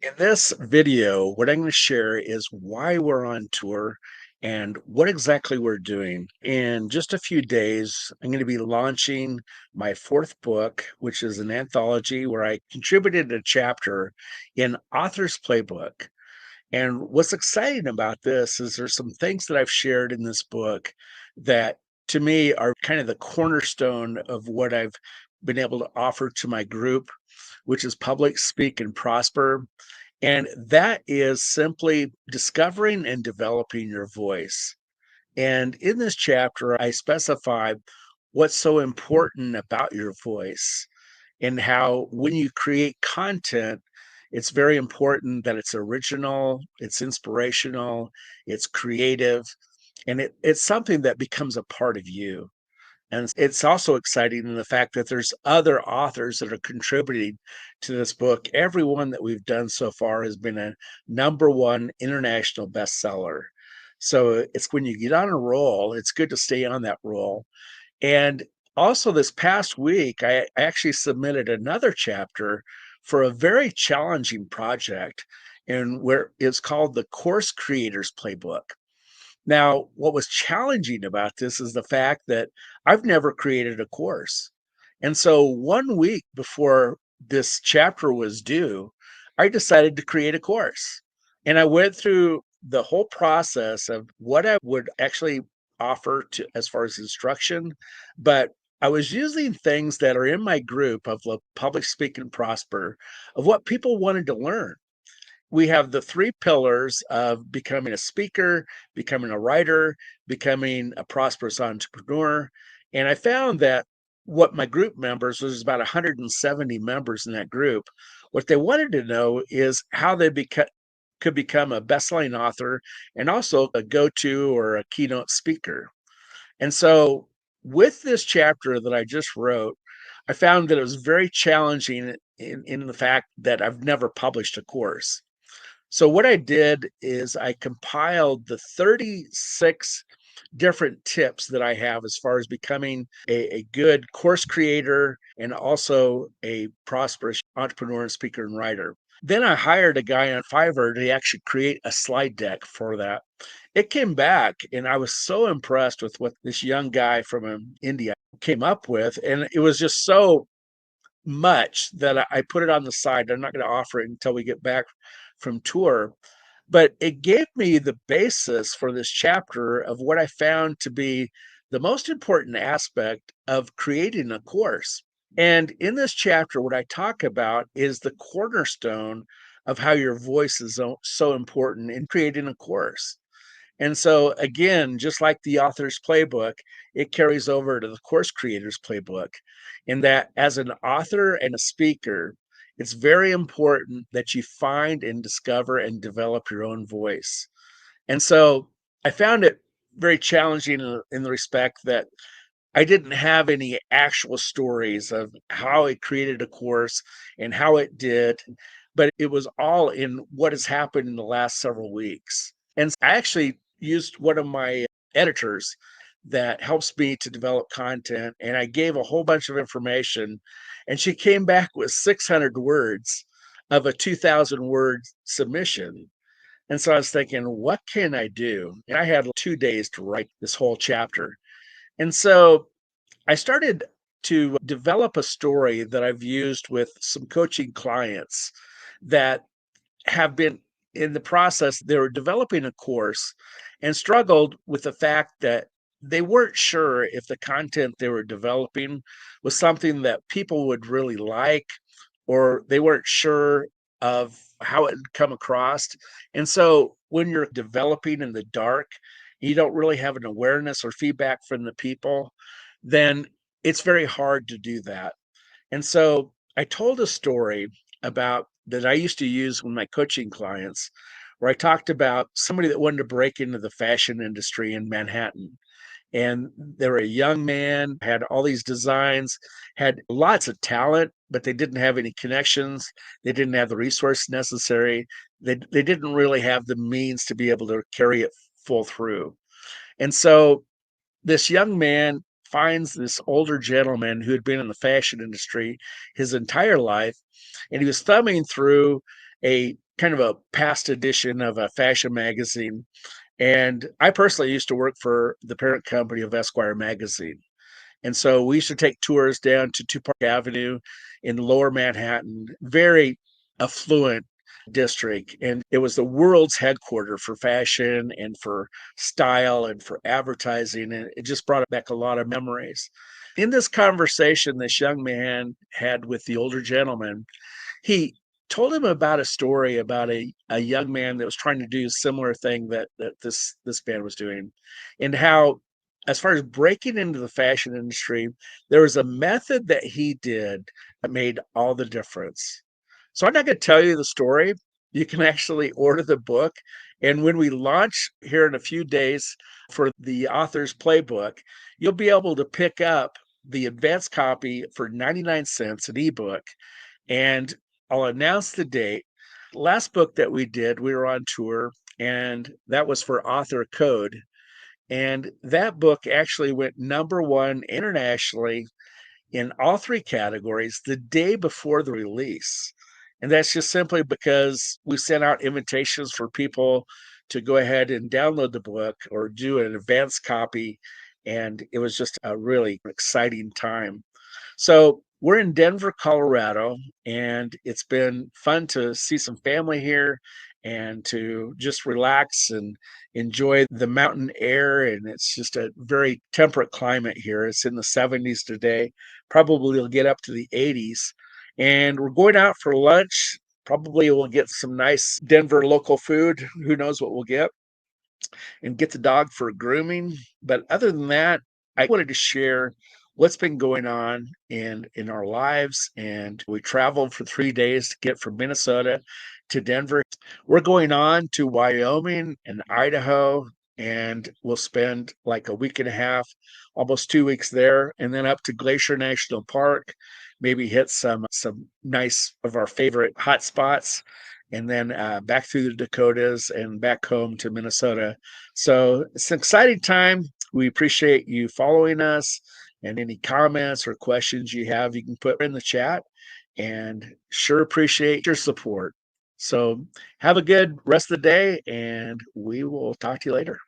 In this video, what I'm going to share is why we're on tour and what exactly we're doing. In just a few days, I'm going to be launching my fourth book, which is an anthology where I contributed a chapter in Author's Playbook. And what's exciting about this is there's some things that I've shared in this book that to me are kind of the cornerstone of what I've been able to offer to my group, which is Public Speak and Prosper, and that is simply discovering and developing your voice. And in this chapter, I specify what's so important about your voice and how when you create content, it's very important that it's original, it's inspirational, it's creative, and it's something that becomes a part of you. And it's also exciting in the fact that there's other authors that are contributing to this book. Every one that we've done so far has been a number one international bestseller. So it's when you get on a roll, it's good to stay on that roll. And also, this past week, I actually submitted another chapter for a very challenging project, and where it's called the Course Creators Playbook. Now, what was challenging about this is the fact that I've never created a course. And so 1 week before this chapter was due, I decided to create a course. And I went through the whole process of what I would actually offer to as far as instruction, but I was using things that are in my group of Public Speak and Prosper of what people wanted to learn. We have the three pillars of becoming a speaker, becoming a writer, becoming a prosperous entrepreneur. And I found that what my group members, was about 170 members in that group, what they wanted to know is how they could become a best-selling author and also a go-to or a keynote speaker. And so with this chapter that I just wrote, I found that it was very challenging in the fact that I've never published a course. So what I did is I compiled the 36 different tips that I have as far as becoming a good course creator and also a prosperous entrepreneur and speaker and writer. Then I hired a guy on Fiverr to actually create a slide deck for that. It came back, and I was so impressed with what this young guy from India came up with. And it was just so much that I put it on the side. I'm not going to offer it until we get back from tour. But it gave me the basis for this chapter of what I found to be the most important aspect of creating a course. And in this chapter, what I talk about is the cornerstone of how your voice is so important in creating a course. And so, again, just like the author's playbook, it carries over to the course creator's playbook. In that, as an author and a speaker, it's very important that you find and discover and develop your own voice. And so, I found it very challenging in the respect that I didn't have any actual stories of how it created a course and how it did, but it was all in what has happened in the last several weeks. And I actually used one of my editors that helps me to develop content, and I gave a whole bunch of information, and she came back with 600 words of a 2,000 word submission. And so I was thinking, what can I do? And I had 2 days to write this whole chapter. And so I started to develop a story that I've used with some coaching clients that have been in the process. They were developing a course and struggled with the fact that they weren't sure if the content they were developing was something that people would really like, or they weren't sure of how it would come across. And so when you're developing in the dark, you don't really have an awareness or feedback from the people, then it's very hard to do that. And so I told a story about that I used to use with my coaching clients, where I talked about somebody that wanted to break into the fashion industry in Manhattan. And they were a young man, had all these designs, had lots of talent, but they didn't have any connections. They didn't have the resources necessary. They didn't really have the means to be able to carry it full through. And so this young man finds this older gentleman who had been in the fashion industry his entire life, and he was thumbing through a kind of a past edition of a fashion magazine. And I personally used to work for the parent company of Esquire magazine. And so we used to take tours down to Two Park Avenue in Lower Manhattan, very affluent district. And it was the world's headquarters for fashion and for style and for advertising. And it just brought back a lot of memories. In this conversation this young man had with the older gentleman, he told him about a story about a young man that was trying to do a similar thing that this man was doing, and how, as far as breaking into the fashion industry, there was a method that he did that made all the difference. So I'm not going to tell you the story. You can actually order the book. And when we launch here in a few days for the author's playbook, you'll be able to pick up the advanced copy for 99 cents, an ebook. And I'll announce the date. Last book that we did, we were on tour, and that was for Author Code. And that book actually went number one internationally in all three categories the day before the release. And that's just simply because we sent out invitations for people to go ahead and download the book or do an advanced copy. And it was just a really exciting time. So we're in Denver, Colorado, and it's been fun to see some family here and to just relax and enjoy the mountain air. And it's just a very temperate climate here. It's in the 70s today. Probably will get up to the 80s. And we're going out for lunch. Probably we'll get some nice Denver local food. Who knows what we'll get? And get the dog for grooming. But other than that, I wanted to share what's been going on in our lives. And we traveled for 3 days to get from Minnesota to Denver. We're going on to Wyoming and Idaho, and we'll spend like a week and a half, almost 2 weeks there, and then up to Glacier National Park, maybe hit some nice of our favorite hot spots, and then back through the Dakotas and back home to Minnesota. So it's an exciting time. We appreciate you following us, and any comments or questions you have, you can put in the chat, and sure appreciate your support. So have a good rest of the day, and we will talk to you later.